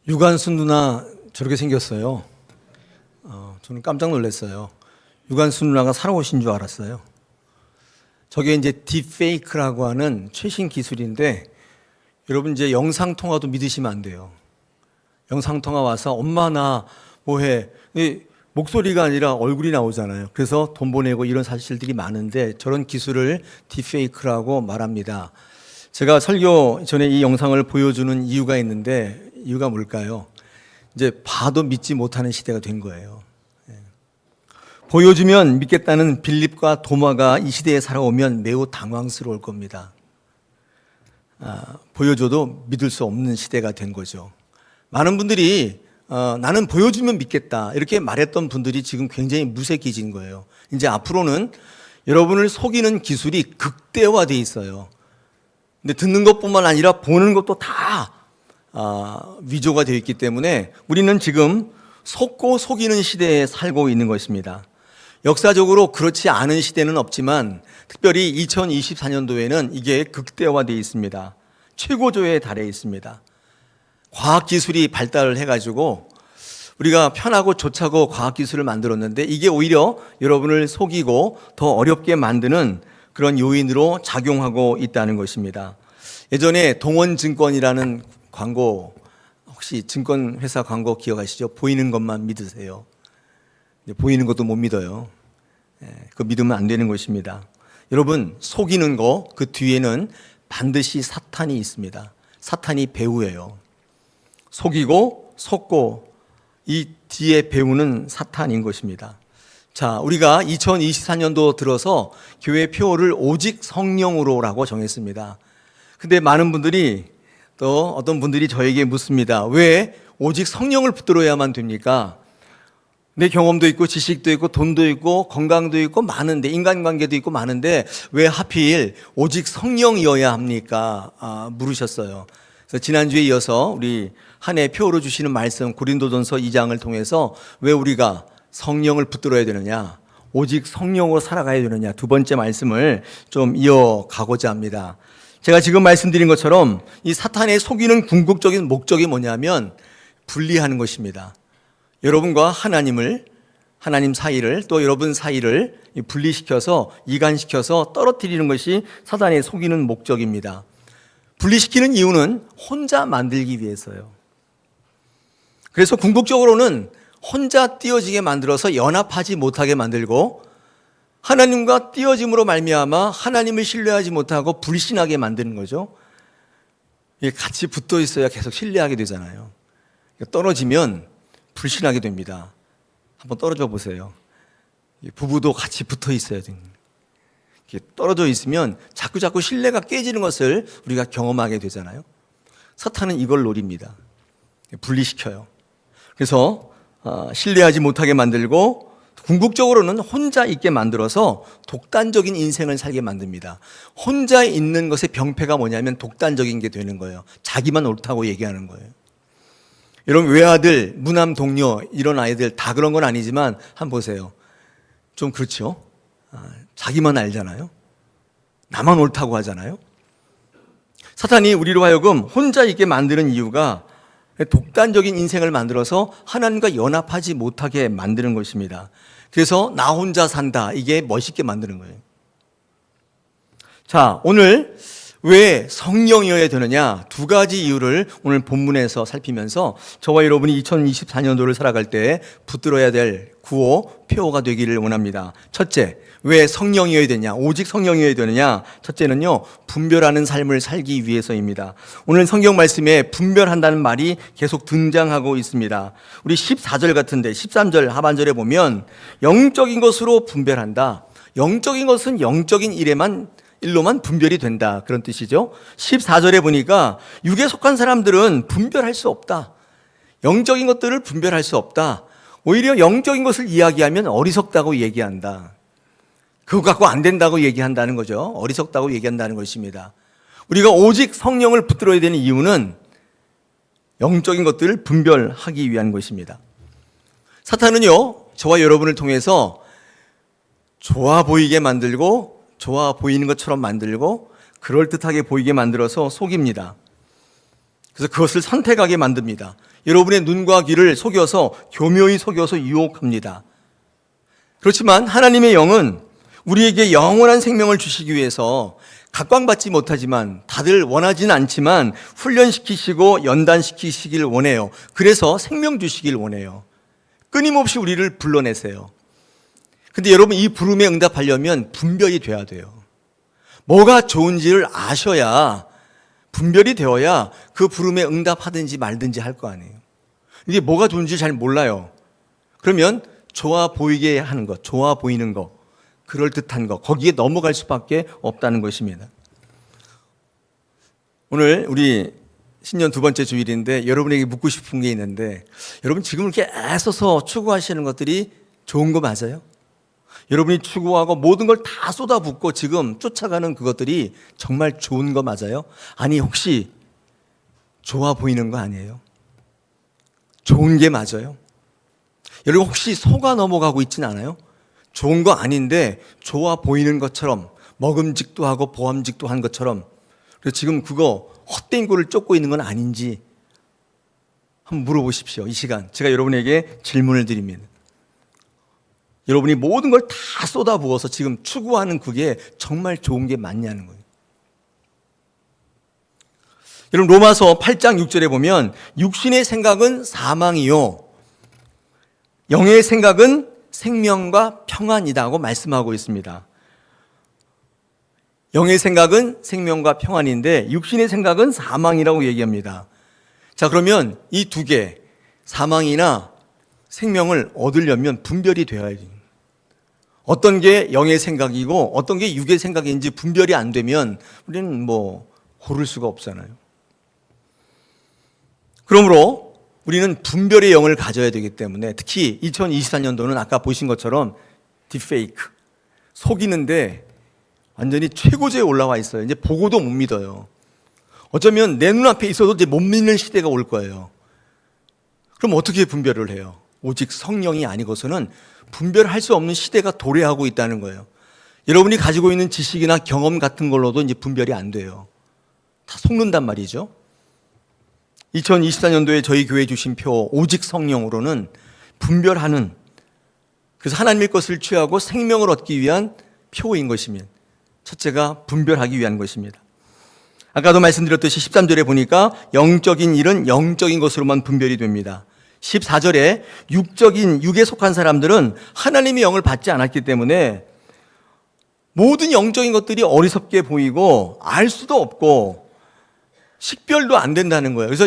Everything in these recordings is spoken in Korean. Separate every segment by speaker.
Speaker 1: 유관순 누나 저렇게 생겼어요. 저는 깜짝 놀랐어요. 유관순 누나가 살아오신 줄 알았어요. 저게 이제 딥페이크라고 하는 최신 기술인데, 여러분 이제 영상통화도 믿으시면 안 돼요. 영상통화 와서 엄마 나 뭐해? 목소리가 아니라 얼굴이 나오잖아요. 그래서 돈 보내고 이런 사실들이 많은데, 저런 기술을 딥페이크라고 말합니다. 제가 설교 전에 이 영상을 보여주는 이유가 있는데, 이유가 뭘까요? 이제 봐도 믿지 못하는 시대가 된 거예요. 보여주면 믿겠다는 빌립과 도마가 이 시대에 살아오면 매우 당황스러울 겁니다. 보여줘도 믿을 수 없는 시대가 된 거죠. 많은 분들이 나는 보여주면 믿겠다 이렇게 말했던 분들이 지금 굉장히 무색해진 거예요. 이제 앞으로는 여러분을 속이는 기술이 극대화되어 있어요. 근데 듣는 것뿐만 아니라 보는 것도 다 위조가 되어 있기 때문에 우리는 지금 속고 속이는 시대에 살고 있는 것입니다. 역사적으로 그렇지 않은 시대는 없지만 특별히 2024년도에는 이게 극대화되어 있습니다. 최고조에 달해 있습니다. 과학기술이 발달을 해가지고 우리가 편하고 좋자고 과학기술을 만들었는데, 이게 오히려 여러분을 속이고 더 어렵게 만드는 그런 요인으로 작용하고 있다는 것입니다. 예전에 동원증권이라는 광고, 혹시 증권회사 광고 기억하시죠? 보이는 것만 믿으세요. 보이는 것도 못 믿어요. 그거 믿으면 안 되는 것입니다. 여러분, 속이는 거 그 뒤에는 반드시 사탄이 있습니다. 사탄이 배우예요. 속이고 속고 이 뒤에 배우는 사탄인 것입니다. 자, 우리가 2024년도 들어서 교회 표어를 오직 성령으로라고 정했습니다. 근데 많은 분들이, 또 어떤 분들이 저에게 묻습니다. 왜 오직 성령을 붙들어야만 됩니까? 내 경험도 있고 지식도 있고 돈도 있고 건강도 있고 많은데, 인간관계도 있고 많은데 왜 하필 오직 성령이어야 합니까? 물으셨어요. 그래서 지난주에 이어서 우리 한 해 표어로 주시는 말씀 고린도전서 2장을 통해서 왜 우리가 성령을 붙들어야 되느냐, 오직 성령으로 살아가야 되느냐, 두 번째 말씀을 좀 이어가고자 합니다. 제가 지금 말씀드린 것처럼 이 사탄의 속이는 궁극적인 목적이 뭐냐면 분리하는 것입니다. 여러분과 하나님 사이를, 또 여러분 사이를 분리시켜서, 이간시켜서 떨어뜨리는 것이 사탄의 속이는 목적입니다. 분리시키는 이유는 혼자 만들기 위해서요. 그래서 궁극적으로는 혼자 띄어지게 만들어서 연합하지 못하게 만들고, 하나님과 띄어짐으로 말미암아 하나님을 신뢰하지 못하고 불신하게 만드는 거죠. 이게 같이 붙어 있어야 계속 신뢰하게 되잖아요. 떨어지면 불신하게 됩니다. 한번 떨어져 보세요. 부부도 같이 붙어 있어야 됩니다. 떨어져 있으면 자꾸 신뢰가 깨지는 것을 우리가 경험하게 되잖아요. 사탄은 이걸 노립니다. 분리시켜요. 그래서 신뢰하지 못하게 만들고, 궁극적으로는 혼자 있게 만들어서 독단적인 인생을 살게 만듭니다. 혼자 있는 것의 병폐가 뭐냐면 독단적인 게 되는 거예요. 자기만 옳다고 얘기하는 거예요. 여러분, 외아들, 무남 동료 이런 아이들 다 그런 건 아니지만 한번 보세요. 좀 그렇죠? 자기만 알잖아요. 나만 옳다고 하잖아요. 사탄이 우리로 하여금 혼자 있게 만드는 이유가 독단적인 인생을 만들어서 하나님과 연합하지 못하게 만드는 것입니다. 그래서 나 혼자 산다, 이게 멋있게 만드는 거예요. 자, 오늘 왜 성령이어야 되느냐, 두 가지 이유를 오늘 본문에서 살피면서 저와 여러분이 2024년도를 살아갈 때 붙들어야 될 구호, 표어가 되기를 원합니다. 첫째, 왜 성령이어야 되냐, 오직 성령이어야 되느냐? 첫째는요, 분별하는 삶을 살기 위해서입니다. 오늘 성경 말씀에 분별한다는 말이 계속 등장하고 있습니다. 우리 14절 같은데 13절 하반절에 보면 영적인 것으로 분별한다. 영적인 것은 영적인 일로만 분별이 된다, 그런 뜻이죠. 14절에 보니까 육에 속한 사람들은 분별할 수 없다. 영적인 것들을 분별할 수 없다. 오히려 영적인 것을 이야기하면 어리석다고 얘기한다. 그거 갖고 안 된다고 얘기한다는 거죠. 어리석다고 얘기한다는 것입니다. 우리가 오직 성령을 붙들어야 되는 이유는 영적인 것들을 분별하기 위한 것입니다. 사탄은요, 저와 여러분을 통해서 좋아 보이게 만들고, 좋아 보이는 것처럼 만들고, 그럴듯하게 보이게 만들어서 속입니다. 그래서 그것을 선택하게 만듭니다. 여러분의 눈과 귀를 속여서, 교묘히 속여서 유혹합니다. 그렇지만 하나님의 영은 우리에게 영원한 생명을 주시기 위해서 각광받지 못하지만, 다들 원하지는 않지만 훈련시키시고 연단시키시길 원해요. 그래서 생명 주시길 원해요. 끊임없이 우리를 불러내세요. 근데 여러분, 이 부름에 응답하려면 분별이 돼야 돼요. 뭐가 좋은지를 아셔야, 분별이 되어야 그 부름에 응답하든지 말든지 할 거 아니에요. 이게 뭐가 좋은지 잘 몰라요. 그러면 좋아 보이게 하는 것, 좋아 보이는 것, 그럴듯한 것, 거기에 넘어갈 수밖에 없다는 것입니다. 오늘 우리 신년 두 번째 주일인데 여러분에게 묻고 싶은 게 있는데, 여러분 지금 이렇게 애써서 추구하시는 것들이 좋은 거 맞아요? 여러분이 추구하고 모든 걸 다 쏟아붓고 지금 쫓아가는 그것들이 정말 좋은 거 맞아요? 아니, 혹시 좋아 보이는 거 아니에요? 좋은 게 맞아요? 여러분 혹시 속아 넘어가고 있진 않아요? 좋은 거 아닌데 좋아 보이는 것처럼, 먹음직도 하고 보암직도 한 것처럼, 그래서 지금 그거 헛된 꼴을 쫓고 있는 건 아닌지 한번 물어보십시오. 이 시간 제가 여러분에게 질문을 드립니다. 여러분이 모든 걸 다 쏟아부어서 지금 추구하는 그게 정말 좋은 게 맞냐는 거예요. 여러분, 로마서 8장 6절에 보면 육신의 생각은 사망이요, 영의 생각은 생명과 평안이다고 말씀하고 있습니다. 영의 생각은 생명과 평안인데 육신의 생각은 사망이라고 얘기합니다. 자, 그러면 이 두 개, 사망이나 생명을 얻으려면 분별이 되어야지. 어떤 게 영의 생각이고 어떤 게 육의 생각인지 분별이 안 되면 우리는 고를 수가 없잖아요. 그러므로 우리는 분별의 영을 가져야 되기 때문에, 특히 2024년도는 아까 보신 것처럼 딥페이크, 속이는데 완전히 최고조에 올라와 있어요. 이제 보고도 못 믿어요. 어쩌면 내 눈앞에 있어도 이제 못 믿는 시대가 올 거예요. 그럼 어떻게 분별을 해요? 오직 성령이 아니고서는 분별할 수 없는 시대가 도래하고 있다는 거예요. 여러분이 가지고 있는 지식이나 경험 같은 걸로도 이제 분별이 안 돼요. 다 속는단 말이죠. 2024년도에 저희 교회 주신 표, 오직 성령으로는 분별하는, 그래서 하나님의 것을 취하고 생명을 얻기 위한 표인 것이면, 첫째가 분별하기 위한 것입니다. 아까도 말씀드렸듯이 13절에 보니까 영적인 일은 영적인 것으로만 분별이 됩니다. 14절에 육에 속한 사람들은 하나님의 영을 받지 않았기 때문에 모든 영적인 것들이 어리석게 보이고 알 수도 없고 식별도 안 된다는 거예요. 그래서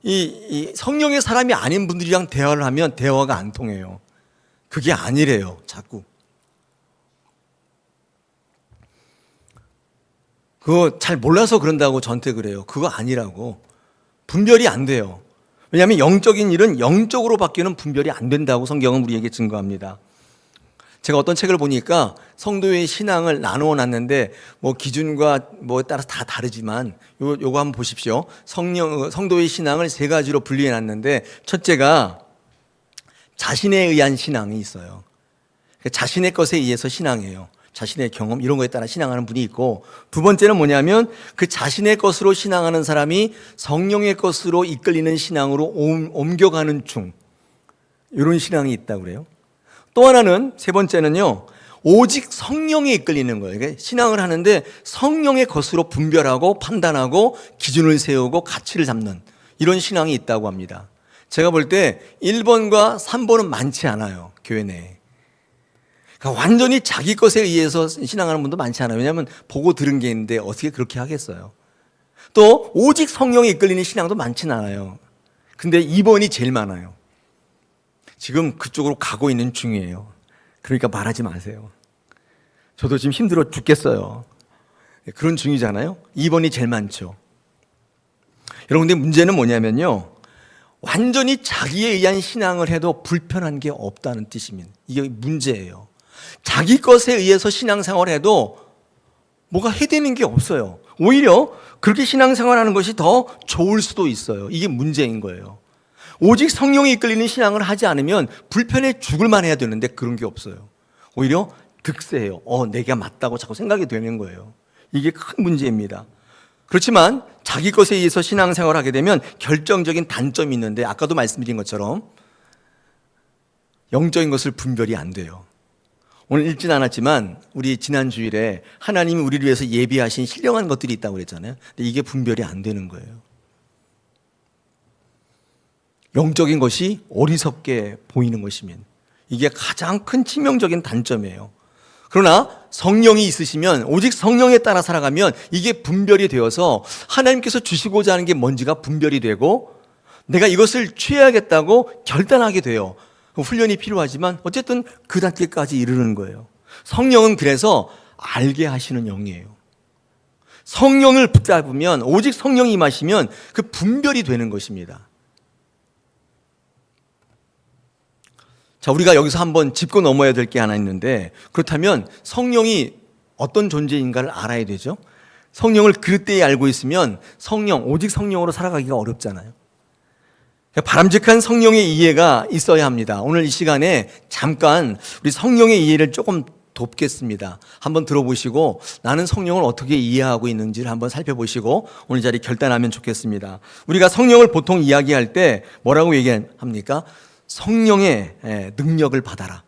Speaker 1: 이 성령의 사람이 아닌 분들이랑 대화를 하면 대화가 안 통해요. 그게 아니래요, 자꾸. 그거 잘 몰라서 그런다고 저한테 그래요. 그거 아니라고. 분별이 안 돼요. 왜냐하면 영적인 일은 영적으로 바뀌는 분별이 안 된다고 성경은 우리에게 증거합니다. 제가 어떤 책을 보니까 성도의 신앙을 나누어 놨는데 기준과 따라서 다 다르지만 요거 한번 보십시오. 성도의 신앙을 세 가지로 분리해 놨는데, 첫째가 자신에 의한 신앙이 있어요. 자신의 것에 의해서 신앙해요. 자신의 경험 이런 거에 따라 신앙하는 분이 있고, 두 번째는 뭐냐면 그 자신의 것으로 신앙하는 사람이 성령의 것으로 이끌리는 신앙으로 옮겨가는 중, 이런 신앙이 있다고 그래요. 또 하나는, 세 번째는요, 오직 성령에 이끌리는 거예요. 그러니까 신앙을 하는데 성령의 것으로 분별하고 판단하고 기준을 세우고 가치를 잡는 이런 신앙이 있다고 합니다. 제가 볼 때 1번과 3번은 많지 않아요, 교회 내에. 그러니까 완전히 자기 것에 의해서 신앙하는 분도 많지 않아요. 왜냐하면 보고 들은 게 있는데 어떻게 그렇게 하겠어요. 또 오직 성령에 이끌리는 신앙도 많지는 않아요. 근데 2번이 제일 많아요. 지금 그쪽으로 가고 있는 중이에요. 그러니까 말하지 마세요. 저도 지금 힘들어 죽겠어요. 그런 중이잖아요. 2번이 제일 많죠. 여러분, 근데 문제는 뭐냐면요, 완전히 자기에 의한 신앙을 해도 불편한 게 없다는 뜻입니다. 이게 문제예요. 자기 것에 의해서 신앙생활을 해도 뭐가 해되는 게 없어요. 오히려 그렇게 신앙생활하는 것이 더 좋을 수도 있어요. 이게 문제인 거예요. 오직 성령에 이끌리는 신앙을 하지 않으면 불편해 죽을 만해야 되는데 그런 게 없어요. 오히려 득세해요. 내가 맞다고 자꾸 생각이 되는 거예요. 이게 큰 문제입니다. 그렇지만 자기 것에 의해서 신앙생활을 하게 되면 결정적인 단점이 있는데, 아까도 말씀드린 것처럼 영적인 것을 분별이 안 돼요. 오늘 읽진 않았지만 우리 지난 주일에 하나님이 우리를 위해서 예비하신 신령한 것들이 있다고 그랬잖아요. 근데 이게 분별이 안 되는 거예요. 영적인 것이 어리석게 보이는 것이면 이게 가장 큰 치명적인 단점이에요. 그러나 성령이 있으시면, 오직 성령에 따라 살아가면 이게 분별이 되어서 하나님께서 주시고자 하는 게 뭔지가 분별이 되고 내가 이것을 취해야겠다고 결단하게 돼요. 훈련이 필요하지만 어쨌든 그 단계까지 이르는 거예요. 성령은 그래서 알게 하시는 영이에요. 성령을 붙잡으면, 오직 성령이 임하시면 그 분별이 되는 것입니다. 자, 우리가 여기서 한번 짚고 넘어야 될 게 하나 있는데, 그렇다면 성령이 어떤 존재인가를 알아야 되죠. 성령을 그릇되이 알고 있으면 오직 성령으로 살아가기가 어렵잖아요. 바람직한 성령의 이해가 있어야 합니다. 오늘 이 시간에 잠깐 우리 성령의 이해를 조금 돕겠습니다. 한번 들어보시고 나는 성령을 어떻게 이해하고 있는지를 한번 살펴보시고 오늘 자리 결단하면 좋겠습니다. 우리가 성령을 보통 이야기할 때 뭐라고 얘기합니까? 성령의 능력을 받아라.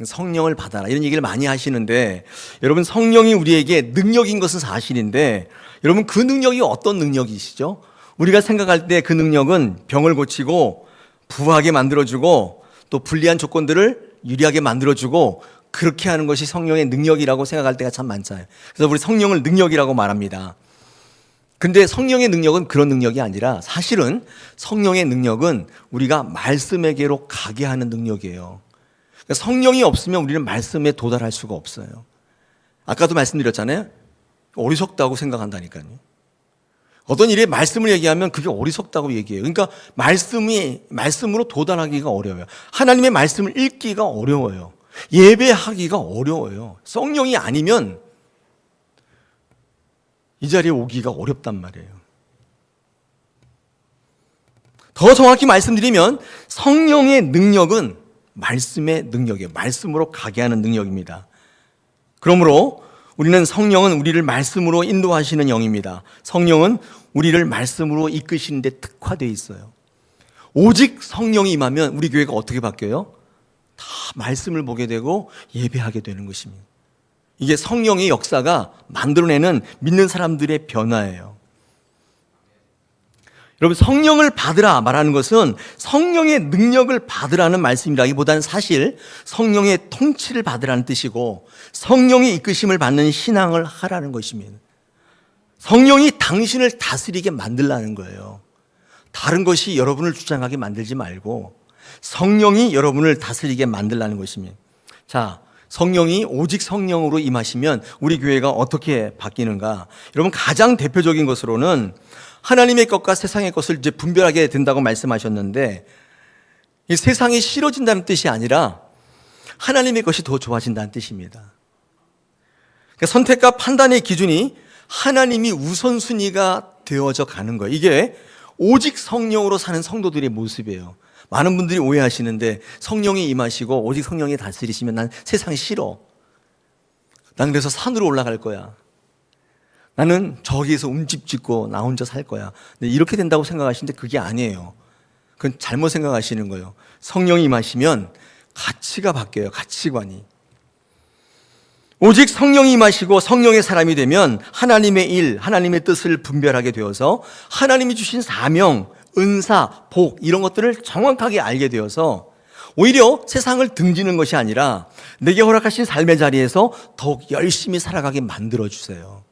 Speaker 1: 성령을 받아라. 이런 얘기를 많이 하시는데, 여러분, 성령이 우리에게 능력인 것은 사실인데, 여러분, 그 능력이 어떤 능력이시죠? 우리가 생각할 때 그 능력은 병을 고치고 부하게 만들어주고 또 불리한 조건들을 유리하게 만들어주고 그렇게 하는 것이 성령의 능력이라고 생각할 때가 참 많잖아요. 그래서 우리 성령을 능력이라고 말합니다. 근데 성령의 능력은 그런 능력이 아니라, 사실은 성령의 능력은 우리가 말씀에게로 가게 하는 능력이에요. 그러니까 성령이 없으면 우리는 말씀에 도달할 수가 없어요. 아까도 말씀드렸잖아요. 어리석다고 생각한다니까요. 어떤 일에 말씀을 얘기하면 그게 어리석다고 얘기해요. 그러니까 말씀으로 도달하기가 어려워요. 하나님의 말씀을 읽기가 어려워요. 예배하기가 어려워요. 성령이 아니면 이 자리에 오기가 어렵단 말이에요. 더 정확히 말씀드리면 성령의 능력은 말씀의 능력이에요. 말씀으로 가게 하는 능력입니다. 그러므로 우리는, 성령은 우리를 말씀으로 인도하시는 영입니다. 성령은 우리를 말씀으로 이끄시는 데 특화되어 있어요. 오직 성령이 임하면 우리 교회가 어떻게 바뀌어요? 다 말씀을 보게 되고 예배하게 되는 것입니다. 이게 성령의 역사가 만들어내는 믿는 사람들의 변화예요. 여러분, 성령을 받으라 말하는 것은 성령의 능력을 받으라는 말씀이라기보다는 사실 성령의 통치를 받으라는 뜻이고, 성령의 이끄심을 받는 신앙을 하라는 것입니다. 성령이 당신을 다스리게 만들라는 거예요. 다른 것이 여러분을 주장하게 만들지 말고 성령이 여러분을 다스리게 만들라는 것입니다. 자, 성령이 오직 성령으로 임하시면 우리 교회가 어떻게 바뀌는가? 여러분, 가장 대표적인 것으로는 하나님의 것과 세상의 것을 이제 분별하게 된다고 말씀하셨는데, 이 세상이 싫어진다는 뜻이 아니라 하나님의 것이 더 좋아진다는 뜻입니다. 그러니까 선택과 판단의 기준이 하나님이 우선순위가 되어져 가는 거예요. 이게 오직 성령으로 사는 성도들의 모습이에요. 많은 분들이 오해하시는데, 성령이 임하시고 오직 성령이 다스리시면 난 세상이 싫어. 난 그래서 산으로 올라갈 거야. 나는 저기에서 움집 짓고 나 혼자 살 거야. 근데 이렇게 된다고 생각하시는데 그게 아니에요. 그건 잘못 생각하시는 거예요. 성령이 임하시면 가치가 바뀌어요. 가치관이. 오직 성령이 임하시고 성령의 사람이 되면 하나님의 일, 하나님의 뜻을 분별하게 되어서 하나님이 주신 사명, 은사, 복 이런 것들을 정확하게 알게 되어서 오히려 세상을 등지는 것이 아니라 내게 허락하신 삶의 자리에서 더욱 열심히 살아가게 만들어주세요.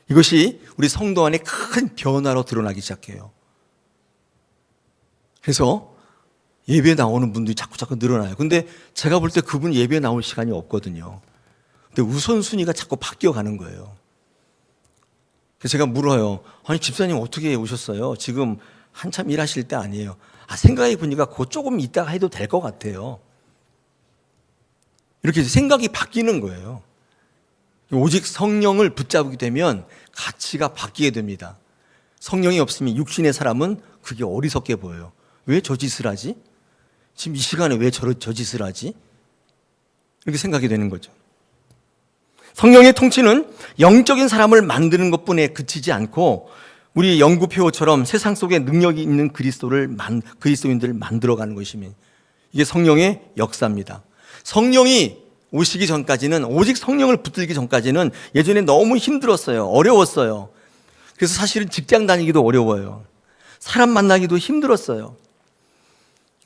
Speaker 1: 이것이 우리 성도 안에 큰 변화로 드러나기 시작해요. 그래서 예배에 나오는 분들이 자꾸 늘어나요. 근데 제가 볼 때 그분 예배에 나올 시간이 없거든요. 근데 우선순위가 자꾸 바뀌어가는 거예요. 그래서 제가 물어요. 아니, 집사님 어떻게 오셨어요? 지금 한참 일하실 때 아니에요. 생각해 보니까 그거 조금 이따가 해도 될 것 같아요. 이렇게 생각이 바뀌는 거예요. 오직 성령을 붙잡게 되면 가치가 바뀌게 됩니다. 성령이 없으면 육신의 사람은 그게 어리석게 보여요. 왜 저 짓을 하지? 지금 이 시간에 왜 저 짓을 하지? 이렇게 생각이 되는 거죠. 성령의 통치는 영적인 사람을 만드는 것뿐에 그치지 않고 우리 연구표처럼 세상 속에 능력이 있는 그리스도인들을 만들어가는 것이며 이게 성령의 역사입니다. 성령이 오시기 전까지는, 오직 성령을 붙들기 전까지는 예전에 너무 힘들었어요. 어려웠어요. 그래서 사실은 직장 다니기도 어려워요. 사람 만나기도 힘들었어요.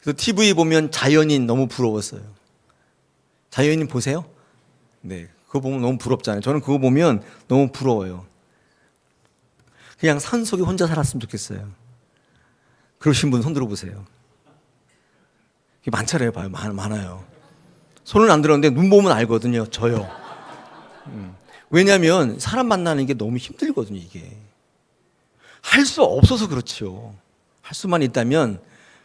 Speaker 1: 그래서 TV 보면 자연인 너무 부러웠어요. 자연인 보세요? 네, 그거 보면 너무 부럽잖아요. 저는 그거 보면 너무 부러워요. 그냥 산속에 혼자 살았으면 좋겠어요. 그러신 분 손 들어보세요. 많잖아요. 봐요. 많아요. 손은 안 들었는데 눈 보면 알거든요. 저요. 왜냐하면 사람 만나는 게 너무 힘들거든요. 이게 할 수 없어서 그렇죠. 할 수만 있다면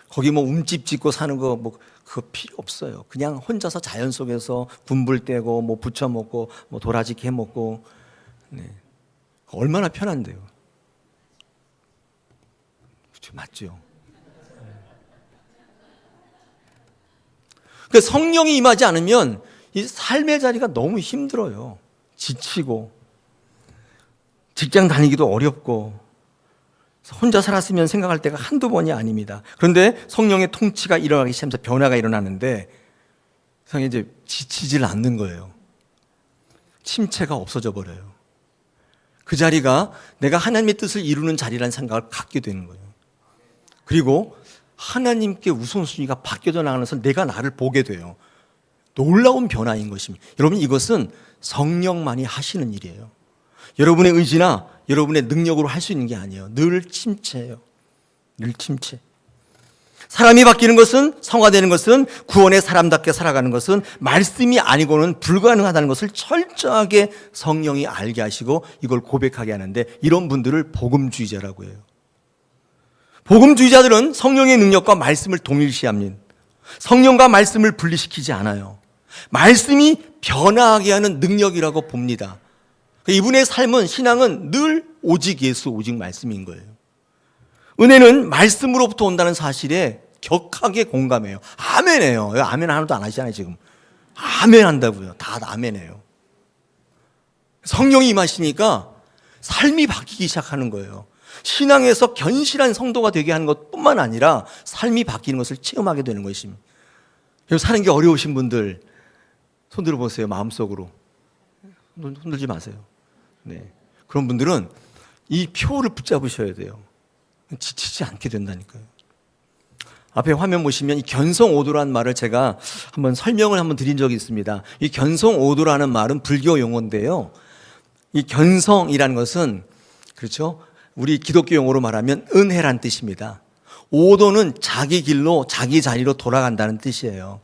Speaker 1: 거기 뭐 움집 짓고 사는 거 뭐 그거 필요 없어요. 그냥 혼자서 자연 속에서 군불 떼고 뭐 부쳐 먹고 뭐 도라지 캐 먹고, 네. 얼마나 편한데요. 그렇죠, 맞죠. 그 성령이 임하지 않으면 이 삶의 자리가 너무 힘들어요. 지치고 직장 다니기도 어렵고 혼자 살았으면 생각할 때가 한두 번이 아닙니다. 그런데 성령의 통치가 일어나기 시작하면서 변화가 일어나는데 세상에 이제 지치질 않는 거예요. 침체가 없어져 버려요. 그 자리가 내가 하나님의 뜻을 이루는 자리라는 생각을 갖게 되는 거예요. 그리고 하나님께 우선순위가 바뀌어져 나가면서 내가 나를 보게 돼요. 놀라운 변화인 것입니다. 여러분, 이것은 성령만이 하시는 일이에요. 여러분의 의지나 여러분의 능력으로 할 수 있는 게 아니에요. 늘 침체예요. 늘 침체. 사람이 바뀌는 것은, 성화되는 것은, 구원의 사람답게 살아가는 것은 말씀이 아니고는 불가능하다는 것을 철저하게 성령이 알게 하시고 이걸 고백하게 하는데, 이런 분들을 복음주의자라고 해요. 복음주의자들은 성령의 능력과 말씀을 동일시합니다. 성령과 말씀을 분리시키지 않아요. 말씀이 변화하게 하는 능력이라고 봅니다. 이분의 삶은, 신앙은 늘 오직 예수, 오직 말씀인 거예요. 은혜는 말씀으로부터 온다는 사실에 격하게 공감해요. 아멘해요. 아멘 하나도 안 하시잖아요, 지금. 아멘 한다고요. 다 아멘해요. 성령이 임하시니까 삶이 바뀌기 시작하는 거예요. 신앙에서 견실한 성도가 되게 하는 것뿐만 아니라 삶이 바뀌는 것을 체험하게 되는 것입니다. 사는 게 어려우신 분들 손 들어보세요. 마음속으로 손 들지 마세요. 네, 그런 분들은 이 표를 붙잡으셔야 돼요. 지치지 않게 된다니까요. 앞에 화면 보시면 이 견성오도라는 말을 제가 한번 설명을 한번 드린 적이 있습니다. 이 견성오도라는 말은 불교 용어인데요. 이 견성이라는 것은, 그렇죠, 우리 기독교 용어로 말하면 은혜란 뜻입니다. 오도는 자기 길로, 자기 자리로 돌아간다는 뜻이에요.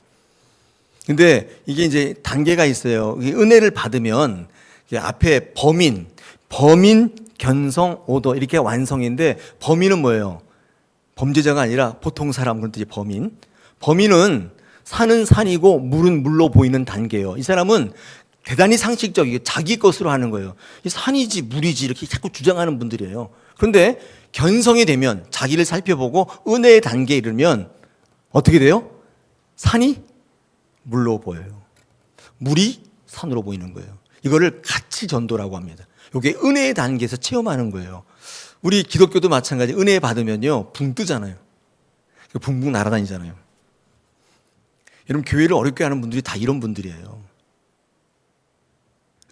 Speaker 1: 근데 이게 이제 단계가 있어요. 은혜를 받으면 앞에 범인, 견성, 오도 이렇게 완성인데, 범인은 뭐예요? 범죄자가 아니라 보통 사람, 그런 뜻이 범인. 범인은 산은 산이고 물은 물로 보이는 단계예요. 이 사람은 대단히 상식적이게 자기 것으로 하는 거예요. 이 산이지 물이지 이렇게 자꾸 주장하는 분들이에요. 그런데 견성이 되면, 자기를 살펴보고 은혜의 단계에 이르면 어떻게 돼요? 산이 물로 보여요. 물이 산으로 보이는 거예요. 이거를 가치 전도라고 합니다. 이게 은혜의 단계에서 체험하는 거예요. 우리 기독교도 마찬가지. 은혜 받으면요, 붕 뜨잖아요. 붕붕 날아다니잖아요. 여러분, 교회를 어렵게 하는 분들이 다 이런 분들이에요.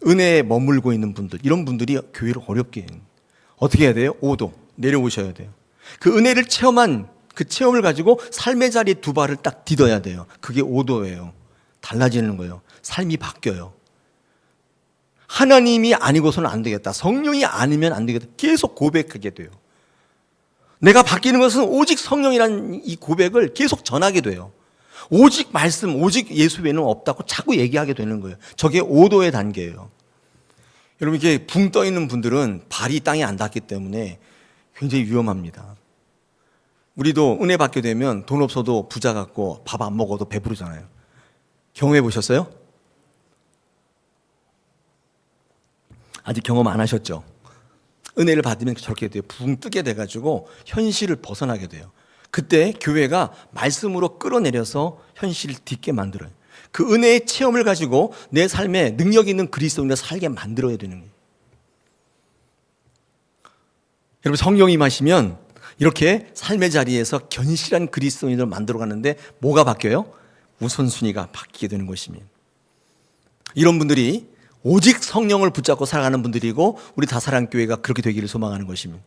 Speaker 1: 은혜에 머물고 있는 분들, 이런 분들이 교회를 어렵게 해요. 어떻게 해야 돼요? 5도 내려오셔야 돼요. 그 은혜를 체험한 그 체험을 가지고 삶의 자리에 두 발을 딱 디뎌야 돼요. 그게 5도예요. 달라지는 거예요. 삶이 바뀌어요. 하나님이 아니고서는 안 되겠다. 성령이 아니면 안 되겠다. 계속 고백하게 돼요. 내가 바뀌는 것은 오직 성령이라는 이 고백을 계속 전하게 돼요. 오직 말씀, 오직 예수 외에는 없다고 자꾸 얘기하게 되는 거예요. 저게 5도의 단계예요. 여러분, 이게 붕 떠 있는 분들은 발이 땅에 안 닿기 때문에 굉장히 위험합니다. 우리도 은혜 받게 되면 돈 없어도 부자 같고 밥 안 먹어도 배부르잖아요. 경험해 보셨어요? 아직 경험 안 하셨죠? 은혜를 받으면 저렇게 돼요. 붕 뜨게 돼가지고 현실을 벗어나게 돼요. 그때 교회가 말씀으로 끌어내려서 현실을 딛게 만들어요. 그 은혜의 체험을 가지고 내 삶에 능력 있는 그리스도인으로 살게 만들어야 되는 거예요. 여러분, 성령이 임하시면 이렇게 삶의 자리에서 견실한 그리스도인을 만들어 가는데 뭐가 바뀌어요? 우선순위가 바뀌게 되는 것입니다. 이런 분들이 오직 성령을 붙잡고 살아가는 분들이고 우리 다사랑교회가 그렇게 되기를 소망하는 것입니다.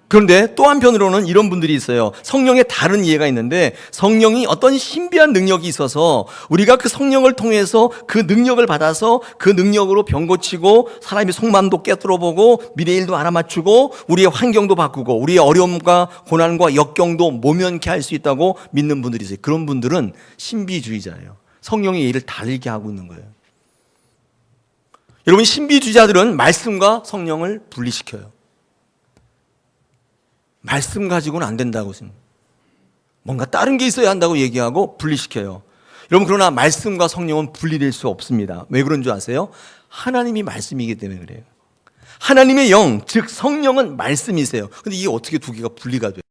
Speaker 1: 그런데 또 한편으로는 이런 분들이 있어요. 성령의 다른 이해가 있는데 성령이 어떤 신비한 능력이 있어서 우리가 그 성령을 통해서 그 능력을 받아서 그 능력으로 병 고치고 사람의 속마음도 꿰뚫어보고 미래일도 알아맞추고 우리의 환경도 바꾸고 우리의 어려움과 고난과 역경도 모면케 할 수 있다고 믿는 분들이 있어요. 그런 분들은 신비주의자예요. 성령의 일을 다르게 하고 있는 거예요. 여러분, 신비주의자들은 말씀과 성령을 분리시켜요. 말씀 가지고는 안 된다고 뭔가 다른 게 있어야 한다고 얘기하고 분리시켜요. 여러분, 그러나 말씀과 성령은 분리될 수 없습니다. 왜 그런 줄 아세요? 하나님이 말씀이기 때문에 그래요. 하나님의 영, 즉 성령은 말씀이세요. 근데 이게 어떻게 두 개가 분리가 돼요?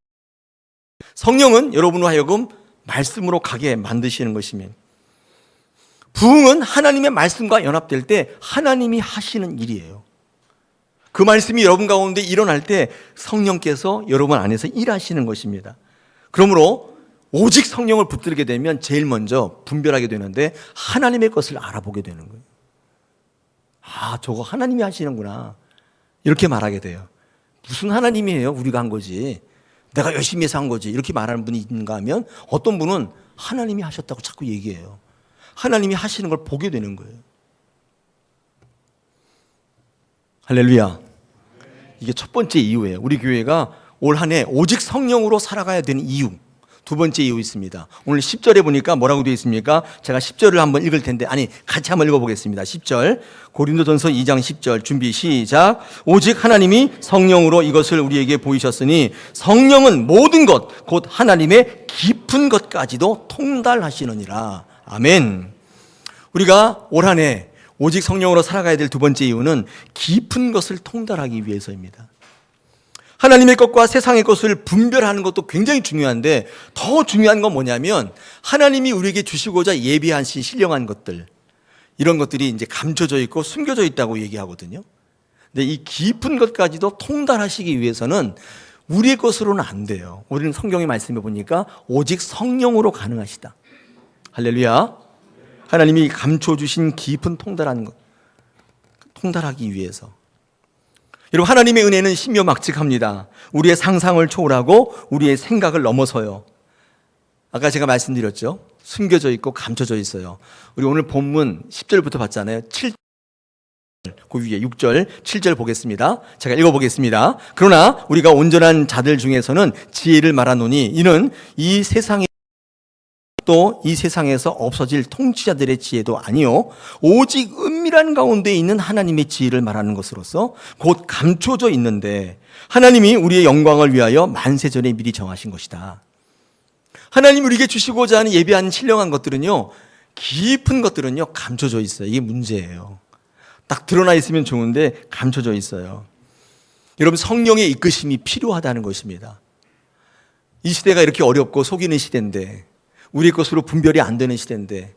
Speaker 1: 성령은 여러분으로 하여금 말씀으로 가게 만드시는 것입니다. 부흥은 하나님의 말씀과 연합될 때 하나님이 하시는 일이에요. 그 말씀이 여러분 가운데 일어날 때 성령께서 여러분 안에서 일하시는 것입니다. 그러므로 오직 성령을 붙들게 되면 제일 먼저 분별하게 되는데 하나님의 것을 알아보게 되는 거예요. 아, 저거 하나님이 하시는구나, 이렇게 말하게 돼요. 무슨 하나님이에요? 우리가 한 거지, 내가 열심히 해서 한 거지, 이렇게 말하는 분이 있는가 하면 어떤 분은 하나님이 하셨다고 자꾸 얘기해요. 하나님이 하시는 걸 보게 되는 거예요. 할렐루야. 이게 첫 번째 이유예요. 우리 교회가 올 한 해 오직 성령으로 살아가야 되는 이유. 두 번째 이유 있습니다. 오늘 10절에 보니까 뭐라고 되어 있습니까? 제가 10절을 한번 읽을 텐데, 같이 한번 읽어보겠습니다. 10절, 고린도전서 2장 10절, 준비 시작. 오직 하나님이 성령으로 이것을 우리에게 보이셨으니 성령은 모든 것, 곧 하나님의 깊은 것까지도 통달하시느니라. 아멘. 우리가 올 한 해 오직 성령으로 살아가야 될 두 번째 이유는 깊은 것을 통달하기 위해서입니다. 하나님의 것과 세상의 것을 분별하는 것도 굉장히 중요한데 더 중요한 건 뭐냐면 하나님이 우리에게 주시고자 예비하신 신령한 것들, 이런 것들이 이제 감춰져 있고 숨겨져 있다고 얘기하거든요. 근데 이 깊은 것까지도 통달하시기 위해서는 우리의 것으로는 안 돼요. 우리는 성경의 말씀에 보니까 오직 성령으로 가능하시다. 할렐루야. 하나님이 감춰주신 깊은 통달하는 것, 통달하기 위해서. 여러분, 하나님의 은혜는 신묘막측합니다. 우리의 상상을 초월하고 우리의 생각을 넘어서요. 아까 제가 말씀드렸죠. 숨겨져 있고 감춰져 있어요. 우리 오늘 본문 10절부터 봤잖아요. 7절, 그 위에 6절, 7절 보겠습니다. 제가 읽어보겠습니다. 그러나 우리가 온전한 자들 중에서는 지혜를 말하노니 이는 이 세상에 또 이 세상에서 없어질 통치자들의 지혜도 아니요 오직 은밀한 가운데 있는 하나님의 지혜를 말하는 것으로서 곧 감춰져 있는데 하나님이 우리의 영광을 위하여 만세전에 미리 정하신 것이다. 하나님이 우리에게 주시고자 하는 예비한 신령한 것들은요, 깊은 것들은요 감춰져 있어요. 이게 문제예요. 딱 드러나 있으면 좋은데 감춰져 있어요. 여러분, 성령의 이끄심이 필요하다는 것입니다. 이 시대가 이렇게 어렵고 속이는 시대인데, 우리의 것으로 분별이 안 되는 시대인데,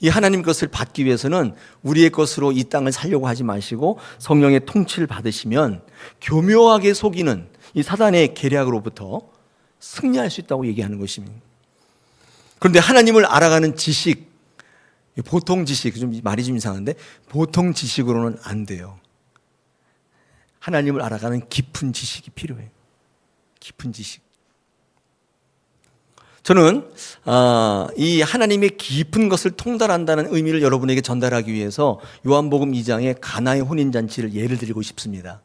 Speaker 1: 이 하나님 것을 받기 위해서는 우리의 것으로 이 땅을 살려고 하지 마시고 성령의 통치를 받으시면 교묘하게 속이는 이 사단의 계략으로부터 승리할 수 있다고 얘기하는 것입니다. 그런데 하나님을 알아가는 지식, 보통 지식, 좀 말이 좀 이상한데 보통 지식으로는 안 돼요. 하나님을 알아가는 깊은 지식이 필요해요. 깊은 지식. 저는 이 하나님의 깊은 것을 통달한다는 의미를 여러분에게 전달하기 위해서 요한복음 2장의 가나의 혼인잔치를 예를 들고 싶습니다.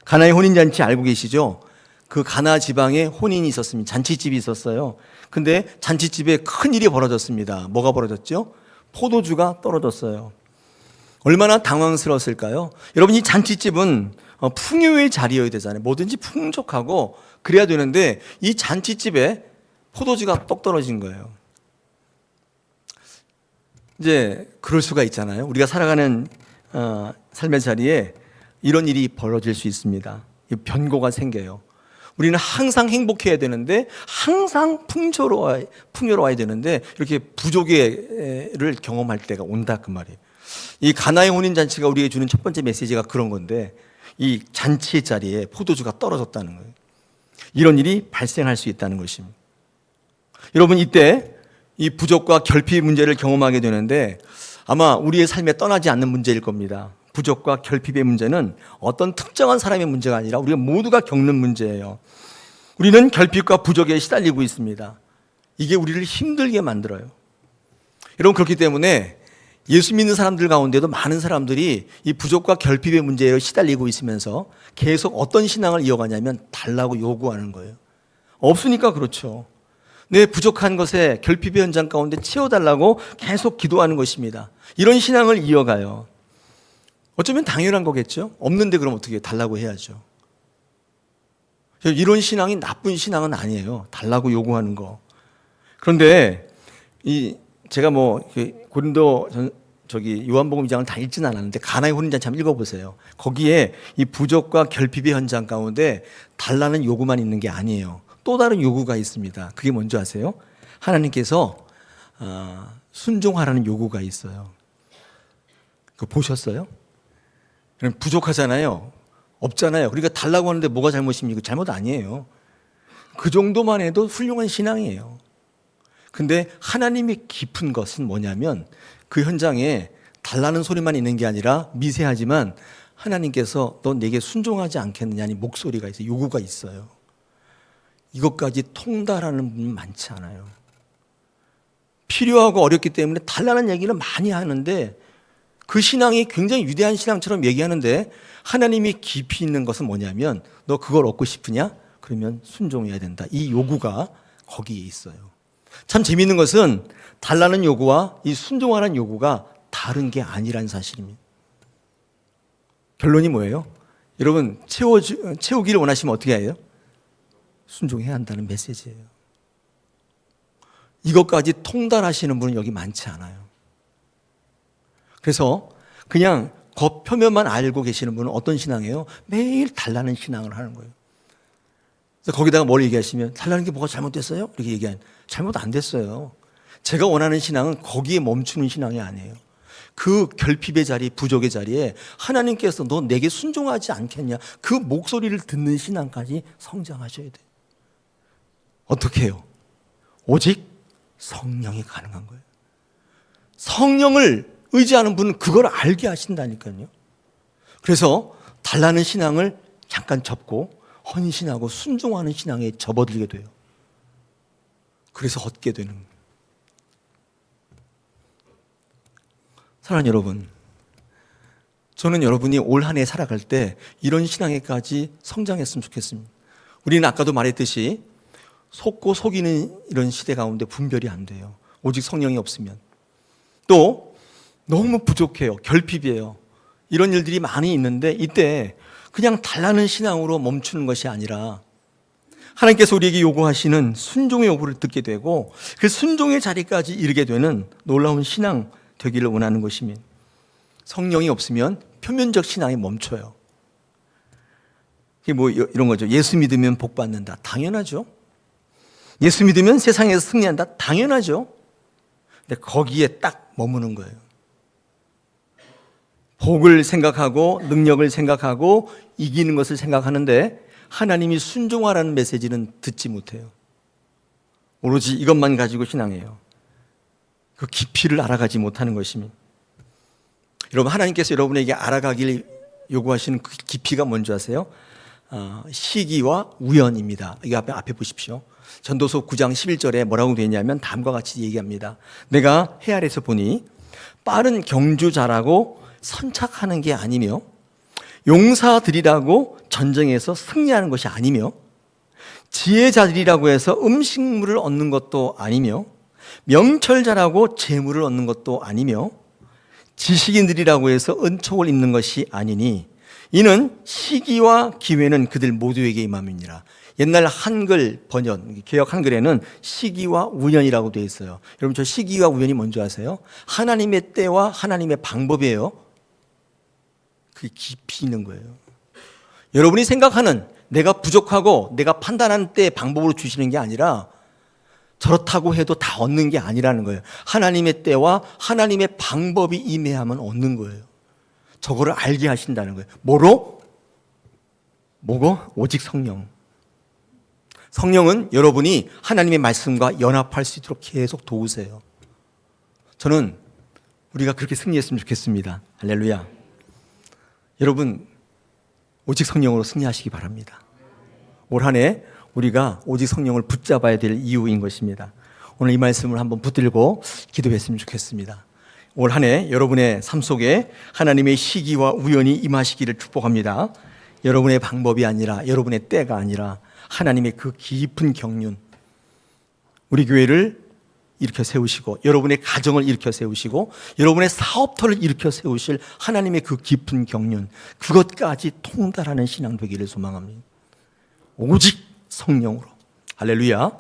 Speaker 1: 가나의 혼인잔치 알고 계시죠? 그 가나 지방에 혼인이 있었습니다. 잔치집이 있었어요. 근데 잔치집에 큰 일이 벌어졌습니다. 뭐가 벌어졌죠? 포도주가 떨어졌어요. 얼마나 당황스러웠을까요? 여러분, 이 잔치집은 풍요의 자리여야 되잖아요. 뭐든지 풍족하고 그래야 되는데 이 잔치집에 포도주가 똑 떨어진 거예요. 이제 그럴 수가 있잖아요. 우리가 살아가는 삶의 자리에 이런 일이 벌어질 수 있습니다. 변고가 생겨요. 우리는 항상 행복해야 되는데, 항상 풍요로워야 되는데, 이렇게 부족을 경험할 때가 온다 그 말이에요. 이 가나의 혼인잔치가 우리에게 주는 첫 번째 메시지가 그런 건데, 이 잔치의 자리에 포도주가 떨어졌다는 거예요. 이런 일이 발생할 수 있다는 것입니다. 여러분, 이때 이 부족과 결핍 문제를 경험하게 되는데 아마 우리의 삶에 떠나지 않는 문제일 겁니다. 부족과 결핍의 문제는 어떤 특정한 사람의 문제가 아니라 우리가 모두가 겪는 문제예요. 우리는 결핍과 부족에 시달리고 있습니다. 이게 우리를 힘들게 만들어요. 여러분, 그렇기 때문에 예수 믿는 사람들 가운데도 많은 사람들이 이 부족과 결핍의 문제에 시달리고 있으면서 계속 어떤 신앙을 이어가냐면 달라고 요구하는 거예요. 없으니까 그렇죠. 내 부족한 것에 결핍의 현장 가운데 채워달라고 계속 기도하는 것입니다. 이런 신앙을 이어가요. 어쩌면 당연한 거겠죠. 없는데 그럼 어떻게 달라고 해야죠. 이런 신앙이 나쁜 신앙은 아니에요. 달라고 요구하는 거. 그런데 제가 고린도 요한복음 2장을 다 읽지는 않았는데 가나의 혼인잔치 한번 읽어보세요. 거기에 이 부족과 결핍의 현장 가운데 달라는 요구만 있는 게 아니에요. 또 다른 요구가 있습니다. 그게 뭔지 아세요? 하나님께서 순종하라는 요구가 있어요. 그거 보셨어요? 그럼 부족하잖아요. 없잖아요. 그러니까 달라고 하는데 뭐가 잘못입니까? 잘못 아니에요. 그 정도만 해도 훌륭한 신앙이에요. 근데 하나님의 깊은 것은 뭐냐면 그 현장에 달라는 소리만 있는 게 아니라 미세하지만 하나님께서 너 내게 순종하지 않겠느냐는 목소리가 있어요. 요구가 있어요. 이것까지 통달하는 분은 많지 않아요. 필요하고 어렵기 때문에 달라는 얘기를 많이 하는데 그 신앙이 굉장히 위대한 신앙처럼 얘기하는데 하나님이 깊이 있는 것은 뭐냐면 너 그걸 얻고 싶으냐? 그러면 순종해야 된다. 이 요구가 거기에 있어요. 참 재미있는 것은 달라는 요구와 이 순종하라는 요구가 다른 게 아니라는 사실입니다. 결론이 뭐예요? 여러분 채우기를 원하시면 어떻게 해요? 순종해야 한다는 메시지예요. 이것까지 통달하시는 분은 여기 많지 않아요. 그래서 그냥 겉표면만 알고 계시는 분은 어떤 신앙이에요? 매일 달라는 신앙을 하는 거예요. 그래서 거기다가 뭘 얘기하시면 달라는 게 뭐가 잘못됐어요? 이렇게 얘기하면 잘못 안 됐어요. 제가 원하는 신앙은 거기에 멈추는 신앙이 아니에요. 그 결핍의 자리, 부족의 자리에 하나님께서 너 내게 순종하지 않겠냐? 그 목소리를 듣는 신앙까지 성장하셔야 돼요. 어떻게 해요? 오직 성령이 가능한 거예요. 성령을 의지하는 분은 그걸 알게 하신다니까요. 그래서 달라는 신앙을 잠깐 접고 헌신하고 순종하는 신앙에 접어들게 돼요. 그래서 얻게 되는 거예요. 사랑하는 여러분, 저는 여러분이 올 한 해 살아갈 때 이런 신앙에까지 성장했으면 좋겠습니다. 우리는 아까도 말했듯이 속고 속이는 이런 시대 가운데 분별이 안 돼요. 오직 성령이 없으면. 또 너무 부족해요. 결핍이에요. 이런 일들이 많이 있는데 이때 그냥 달라는 신앙으로 멈추는 것이 아니라 하나님께서 우리에게 요구하시는 순종의 요구를 듣게 되고 그 순종의 자리까지 이르게 되는 놀라운 신앙 되기를 원하는 것입니다. 성령이 없으면 표면적 신앙이 멈춰요. 이게 이런 거죠. 예수 믿으면 복 받는다. 당연하죠. 예수 믿으면 세상에서 승리한다. 당연하죠. 근데 거기에 딱 머무는 거예요. 복을 생각하고 능력을 생각하고 이기는 것을 생각하는데 하나님이 순종하라는 메시지는 듣지 못해요. 오로지 이것만 가지고 신앙해요. 그 깊이를 알아가지 못하는 것입니다. 여러분, 하나님께서 여러분에게 알아가길 요구하시는 그 깊이가 뭔지 아세요? 시기와 우연입니다. 이거 앞에 보십시오. 전도서 9장 11절에 뭐라고 되어 있냐면 다음과 같이 얘기합니다. 내가 해 아래서 보니 빠른 경주자라고 선착하는 게 아니며 용사들이라고 전쟁에서 승리하는 것이 아니며 지혜자들이라고 해서 음식물을 얻는 것도 아니며 명철자라고 재물을 얻는 것도 아니며 지식인들이라고 해서 은총을 입는 것이 아니니 이는 시기와 기회는 그들 모두에게 임함이니라. 옛날 한글 번역, 개역 한글에는 시기와 우연이라고 되어 있어요. 여러분, 저 시기와 우연이 뭔지 아세요? 하나님의 때와 하나님의 방법이에요. 그게 깊이 있는 거예요. 여러분이 생각하는 내가 부족하고 내가 판단하는 때 방법으로 주시는 게 아니라 저렇다고 해도 다 얻는 게 아니라는 거예요. 하나님의 때와 하나님의 방법이 임해야만 얻는 거예요. 저거를 알게 하신다는 거예요. 뭐로? 뭐고? 오직 성령. 성령은 여러분이 하나님의 말씀과 연합할 수 있도록 계속 도우세요. 저는 우리가 그렇게 승리했으면 좋겠습니다. 할렐루야. 여러분, 오직 성령으로 승리하시기 바랍니다. 올 한 해 우리가 오직 성령을 붙잡아야 될 이유인 것입니다. 오늘 이 말씀을 한번 붙들고 기도했으면 좋겠습니다. 올 한 해 여러분의 삶 속에 하나님의 시기와 우연히 임하시기를 축복합니다. 여러분의 방법이 아니라, 여러분의 때가 아니라 하나님의 그 깊은 경륜, 우리 교회를 일으켜 세우시고 여러분의 가정을 일으켜 세우시고 여러분의 사업터를 일으켜 세우실 하나님의 그 깊은 경륜, 그것까지 통달하는 신앙 되기를 소망합니다. 오직 성령으로. 할렐루야.